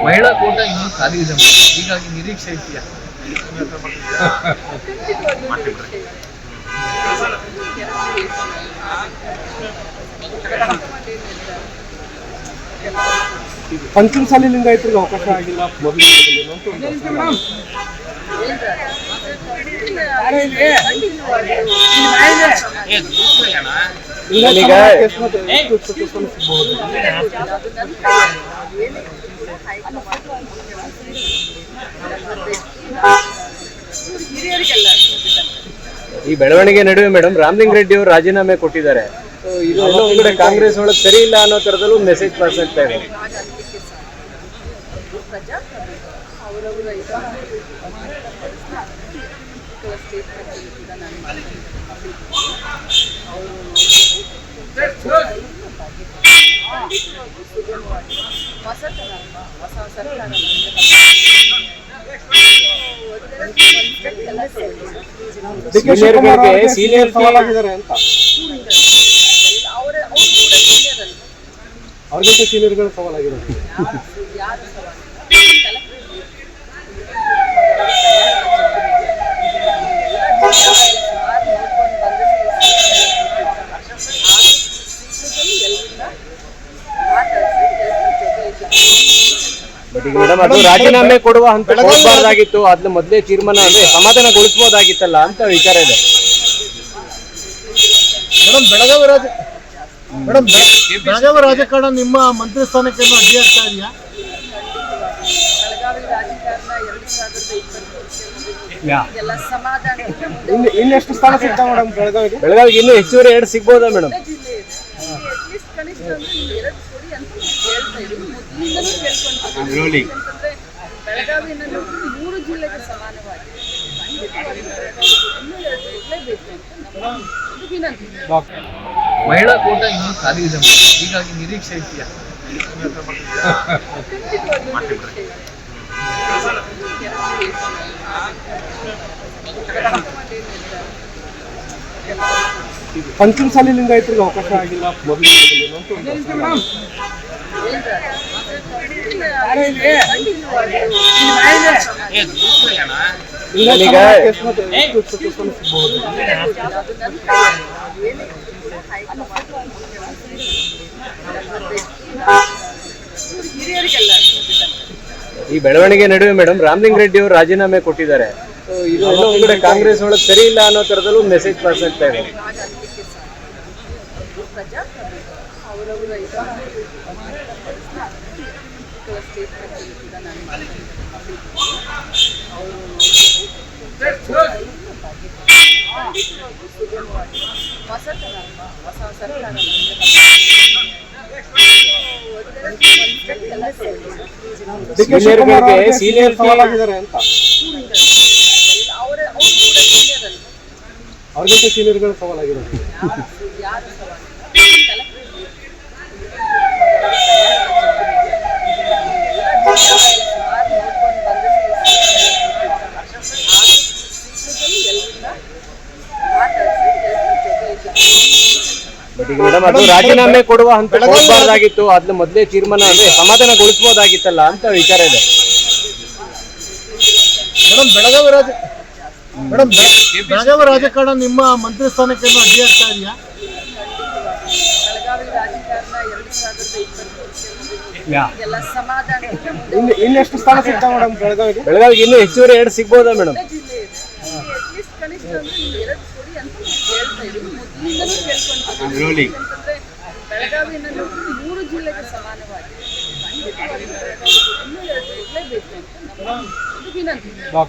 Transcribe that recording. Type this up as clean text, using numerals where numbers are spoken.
ಮಹಿಳಾ ಕೋಟ ಇನ್ನೂ ಖಾಲಿ ಇದೆ ಮೇಡಮ್. ಹೀಗಾಗಿ ನಿರೀಕ್ಷೆ ಇದೆಯಾ? ಪಂಚಮಸಾಲಿ ಲಿಂಗಾಯತರಿಗೆ ಅವಕಾಶ ಆಗಿಲ್ಲ ಮೊದಲು ಈ ಬೆಳವಣಿಗೆ ನಡುವೆ ಮೇಡಮ್ ರಾಮಲಿಂಗ ರೆಡ್ಡಿ ಅವರು ರಾಜೀನಾಮೆ ಕೊಟ್ಟಿದ್ದಾರೆ. ಇದು ಎಲ್ಲೋ ಒಂದ್ ಕಡೆ ಕಾಂಗ್ರೆಸ್ ಒಳಗೆ ಸರಿ ಇಲ್ಲ ಅನ್ನೋ ತರದಲ್ಲೂ ಮೆಸೇಜ್ ಪಾಸ್ ಆಗ್ತಾ ಇದೆ. ಸೀನಿಯರ್ ಸವಾಲಾಗಿದ್ದಾರೆ ಅಂತ ಅವ್ರಿಗಿಂತ ಸೀನಿಯರ್ಗಳು ಸವಾಲಾಗಿರೋದು. ಬಟ್ ಈಗ ಮೇಡಮ್ ಅದು ರಾಜೀನಾಮೆ ಕೊಡುವ ಹಂತ ಹೋಗಬಾರ್ದಾಗಿತ್ತು, ಅದ್ನ ಮೊದಲೇ ತೀರ್ಮಾನ ಅಂದ್ರೆ ಸಮಾಧಾನಗೊಳಿಸಬಹುದಾಗಿತ್ತಲ್ಲ ಅಂತ ವಿಚಾರ ಇದೆ. ಬೆಳಗಾವಿ ರಾಜಕಾರಣ ನಿಮ್ಮ ಮಂತ್ರಿ ಸ್ಥಾನಕ್ಕೆ ಅಡ್ಡಿ ಆಗ್ತಾ ಇದೆಯಾ? ಇನ್ನೆಷ್ಟು ಸ್ಥಾನ ಸಿಗ್ತಾ ಮೇಡಮ್ ಬೆಳಗಾವಿಗೆ? ಇನ್ನೂ ಹೆಚ್ಚುವರಿ 2 ಸಿಗ್ಬೋದಾ ಮೇಡಮ್? ಬೆಳಗಾವಿನಲ್ಲಿ 3 ಜಿಲ್ಲೆಗೆ ಸಮಾನವಾಗಿ ಮಹಿಳಾ ಕೋಟ ಇನ್ನೂ ಖಾಲಿ ಇದೆ ಮೇಡಮ್. ಹೀಗಾಗಿ ನಿರೀಕ್ಷೆ ಇದೆಯಾ? ಪಂಚಮಸಾಲಿ ಲಿಂಗಾಯತರಿಗೆ ಅವಕಾಶ ಆಗಿಲ್ಲ ಮೊದಲು ಈ ಬೆಳವಣಿಗೆ ನಡುವೆ ಮೇಡಮ್ ರಾಮಲಿಂಗ ರೆಡ್ಡಿ ಅವರು ರಾಜೀನಾಮೆ ಕೊಟ್ಟಿದ್ದಾರೆ. ಇದು ಎಲ್ಲೋ ಒಂದ್ ಕಡೆ ಕಾಂಗ್ರೆಸ್ ಒಳಗೆ ಸರಿ ಇಲ್ಲ ಅನ್ನೋ ತರದಲ್ಲೂ ಮೆಸೇಜ್ ಪಾಸ್ ಆಗ್ತಾ ಇದೆ. ಸೀನಿಯರ್ ಸವಾಲಾಗಿದ್ದಾರೆ ಅಂತ ಅವ್ರಿಗಿಂತ ಸೀನಿಯರ್ಗಳು ಸವಾಲಾಗಿರೋದು. ಬಟ್ ಈಗ ಮೇಡಮ್ ಅದು ರಾಜೀನಾಮೆ ಕೊಡುವ ಹಂತ ಹೋಗಬಾರ್ದಾಗಿತ್ತು, ಅದ್ನ ಮೊದಲೇ ತೀರ್ಮಾನ ಅಂದ್ರೆ ಸಮಾಧಾನಗೊಳಿಸಬಹುದಾಗಿತ್ತಲ್ಲ ಅಂತ ವಿಚಾರ ಇದೆ. ಬೆಳಗಾವಿ ರಾಜಕಾರಣ ನಿಮ್ಮ ಮಂತ್ರಿ ಸ್ಥಾನಕ್ಕೆ ಅಡ್ಡಿ ಆಗ್ತಾ ಇದೆಯಾ? ಬೆಳಗಾವಿ ರಾಜಕಾರಣ 2024 ಇನ್ನೆಷ್ಟು ಸ್ಥಾನ ಸಿಗ್ತಾ ಮೇಡಮ್ ಬೆಳಗಾವಿಗೆ? ಇನ್ನೂ ಹೆಚ್ಚುವರಿ 2 ಸಿಗ್ಬೋದಾ ಮೇಡಮ್? ಬೆಳಗಾವಿನಲ್ಲಿ 3 ಜಿಲ್ಲೆಗೆ ಸಮಾನವಾಗಿ